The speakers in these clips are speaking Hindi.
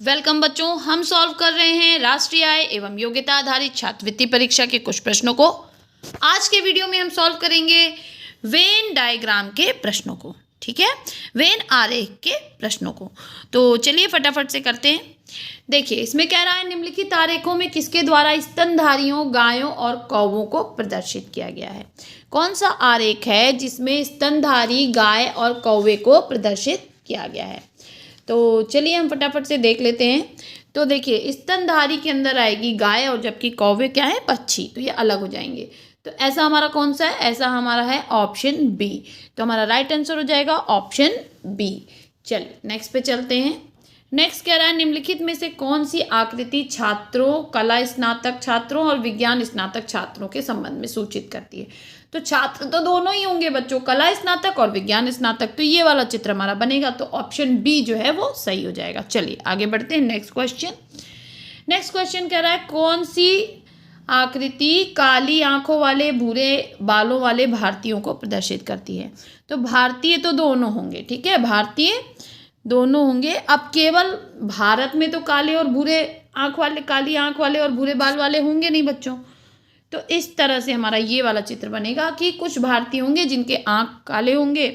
वेलकम बच्चों, हम सॉल्व कर रहे हैं राष्ट्रीय आय एवं योग्यता आधारित छात्रवृत्ति परीक्षा के कुछ प्रश्नों को। आज के वीडियो में हम सॉल्व करेंगे वेन डायग्राम के प्रश्नों को। ठीक है, वेन आरेख के प्रश्नों को। तो चलिए फटाफट से करते हैं। देखिए, इसमें कह रहा है निम्नलिखित आरेखों में किसके द्वारा स्तनधारियों गायों और कौवों को प्रदर्शित किया गया है। कौन सा आरेख है जिसमें स्तनधारी गाय और कौवे को प्रदर्शित किया गया है। तो चलिए हम फटाफट से देख लेते हैं। तो देखिए, स्तनधारी के अंदर आएगी गाय और जबकि कौवे क्या है, पक्षी, तो ये अलग हो जाएंगे। तो ऐसा हमारा कौन सा है, ऐसा हमारा है ऑप्शन बी। तो हमारा राइट आंसर हो जाएगा ऑप्शन बी। चलिए नेक्स्ट पे चलते हैं। नेक्स्ट कह रहा है निम्नलिखित में से कौन सी आकृति छात्रों, कला स्नातक छात्रों और विज्ञान स्नातक छात्रों के संबंध में सूचित करती है। तो छात्र तो दोनों ही होंगे बच्चों, कला स्नातक और विज्ञान स्नातक। तो ये वाला चित्र हमारा बनेगा, तो ऑप्शन बी जो है वो सही हो जाएगा। चलिए आगे बढ़ते हैं। नेक्स्ट क्वेश्चन कह रहा है कौन सी आकृति काली आंखों वाले भूरे बालों वाले भारतीयों को प्रदर्शित करती है। तो भारतीय तो दोनों होंगे, ठीक है, भारतीय दोनों होंगे। अब केवल भारत में तो काले और भूरे आंख वाले, काली आंख वाले और भूरे बाल वाले होंगे नहीं बच्चों। तो इस तरह से हमारा ये वाला चित्र बनेगा कि कुछ भारतीय होंगे जिनके आंख काले होंगे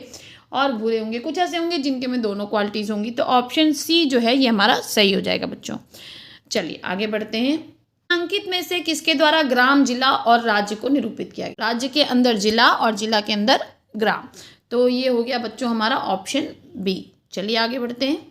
और भूरे होंगे, कुछ ऐसे होंगे जिनके में दोनों क्वालिटीज होंगी। तो ऑप्शन सी जो है ये हमारा सही हो जाएगा बच्चों। चलिए आगे बढ़ते हैं। अंकित में से किसके द्वारा ग्राम, जिला और राज्य को निरूपित किया गया। राज्य के अंदर जिला और जिला के अंदर ग्राम। तो ये हो गया बच्चों हमारा ऑप्शन बी। चलिए आगे बढ़ते हैं।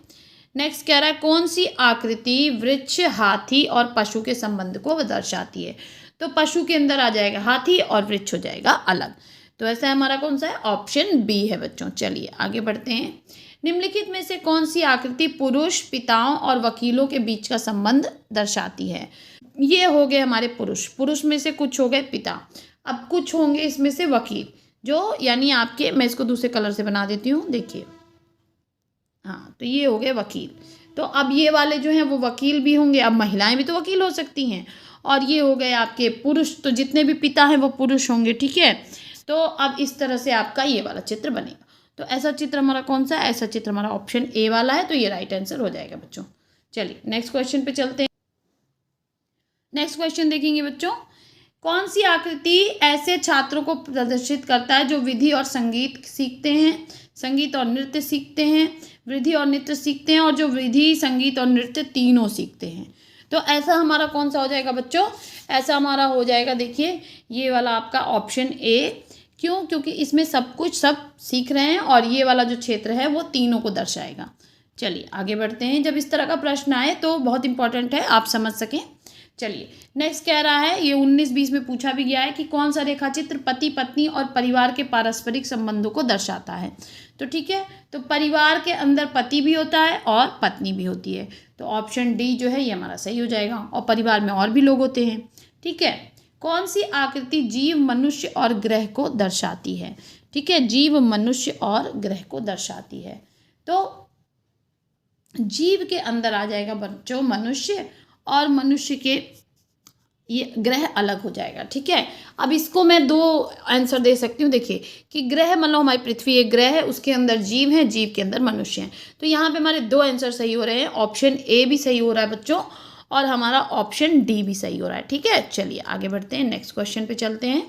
नेक्स्ट कह रहा है कौन सी आकृति वृक्ष, हाथी और पशु के संबंध को दर्शाती है। तो पशु के अंदर आ जाएगा हाथी और वृक्ष हो जाएगा अलग। तो ऐसा हमारा कौन सा है, ऑप्शन बी है बच्चों। चलिए आगे बढ़ते हैं। निम्नलिखित में से कौन सी आकृति पुरुष, पिताओं और वकीलों के बीच का संबंध दर्शाती है। ये हो गए हमारे पुरुष में से कुछ हो गए पिता, अब कुछ होंगे इसमें से वकील, जो यानी आपके, मैं इसको दूसरे कलर से बना देती हूँ, देखिए, हाँ, तो ये हो गए वकील। तो अब ये वाले जो हैं वो वकील भी होंगे। अब महिलाएं भी तो वकील हो सकती हैं। और ये हो गए आपके पुरुष, तो जितने भी पिता हैं वो पुरुष होंगे, ठीक है। तो अब इस तरह से आपका ये वाला चित्र बनेगा। तो ऐसा चित्र हमारा कौन सा है, ऐसा चित्र हमारा ऑप्शन ए वाला है। तो ये राइट आंसर हो जाएगा बच्चों। चलिए नेक्स्ट क्वेश्चन पे चलते हैं। नेक्स्ट क्वेश्चन देखेंगे बच्चों, कौन सी आकृति ऐसे छात्रों को प्रदर्शित करता है जो विधि और संगीत सीखते हैं, संगीत और नृत्य सीखते हैं, विधि और नृत्य सीखते हैं, और जो विधि, संगीत और नृत्य तीनों सीखते हैं। तो ऐसा हमारा कौन सा हो जाएगा बच्चों, ऐसा हमारा हो जाएगा, देखिए ये वाला आपका ऑप्शन ए। क्यों, क्योंकि इसमें सब कुछ सब सीख रहे हैं और ये वाला जो क्षेत्र है वो तीनों को दर्शाएगा। चलिए आगे बढ़ते हैं। जब इस तरह का प्रश्न आए तो बहुत इंपॉर्टेंट है आप समझ सकें। चलिए नेक्स्ट कह रहा है, ये 19-20 में पूछा भी गया है कि कौन सा रेखाचित्र पति, पत्नी और परिवार के पारस्परिक संबंधों को दर्शाता है। तो ठीक है, तो परिवार के अंदर पति भी होता है और पत्नी भी होती है। तो ऑप्शन डी जो है ये हमारा सही हो जाएगा। और परिवार में और भी लोग होते हैं, ठीक है। कौन सी आकृति जीव, मनुष्य और ग्रह को दर्शाती है। ठीक है, जीव, मनुष्य और ग्रह को दर्शाती है। तो जीव के अंदर आ जाएगा बच्चों मनुष्य, और मनुष्य के ये ग्रह अलग हो जाएगा, ठीक है। अब इसको मैं दो आंसर दे सकती हूँ। देखिए कि ग्रह मतलब हमारी पृथ्वी एक ग्रह है, उसके अंदर जीव है, जीव के अंदर मनुष्य हैं। तो यहाँ पे हमारे दो आंसर सही हो रहे हैं। ऑप्शन ए भी सही हो रहा है बच्चों, और हमारा ऑप्शन डी भी सही हो रहा है, ठीक है। चलिए आगे बढ़ते हैं, नेक्स्ट क्वेश्चन पे चलते हैं।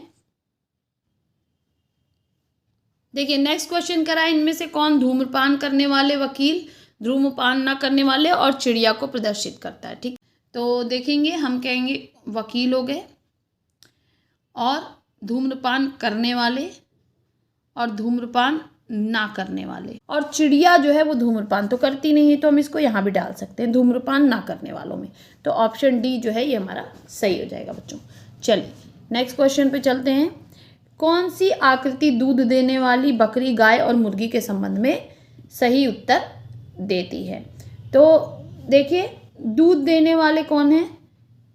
देखिए नेक्स्ट क्वेश्चन करा है, इनमें से कौन धूम्रपान करने वाले वकील, धूम्रपान न करने वाले और चिड़िया को प्रदर्शित करता है। ठीक, तो देखेंगे, हम कहेंगे वकील हो गए, और धूम्रपान करने वाले और धूम्रपान ना करने वाले, और चिड़िया जो है वो धूम्रपान तो करती नहीं है, तो हम इसको यहाँ भी डाल सकते हैं धूम्रपान ना करने वालों में। तो ऑप्शन डी जो है ये हमारा सही हो जाएगा बच्चों। चलिए नेक्स्ट क्वेश्चन पे चलते हैं। कौन सी आकृति दूध देने वाली बकरी, गाय और मुर्गी के संबंध में सही उत्तर देती है। तो देखिए दूध देने वाले कौन है,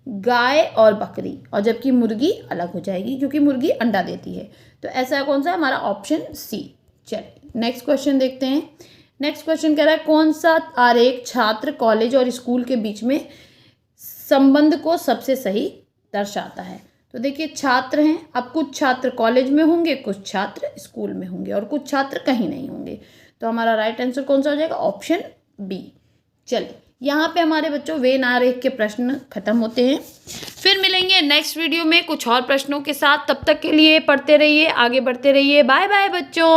गाय और बकरी, और जबकि मुर्गी अलग हो जाएगी क्योंकि मुर्गी अंडा देती है। तो ऐसा कौन सा है, हमारा ऑप्शन सी। चलिए नेक्स्ट क्वेश्चन देखते हैं। नेक्स्ट क्वेश्चन कह रहा है कौन सा आरेख छात्र, कॉलेज और स्कूल के बीच में संबंध को सबसे सही दर्शाता है। तो देखिए छात्र हैं, अब कुछ छात्र कॉलेज में होंगे, कुछ छात्र स्कूल में होंगे, और कुछ छात्र कहीं नहीं होंगे। तो हमारा राइट आंसर कौन सा हो जाएगा, ऑप्शन बी। चलिए यहाँ पे हमारे बच्चों वेन आरेख के प्रश्न खत्म होते हैं। फिर मिलेंगे नेक्स्ट वीडियो में कुछ और प्रश्नों के साथ। तब तक के लिए पढ़ते रहिए, आगे बढ़ते रहिए। बाय बाय बच्चों।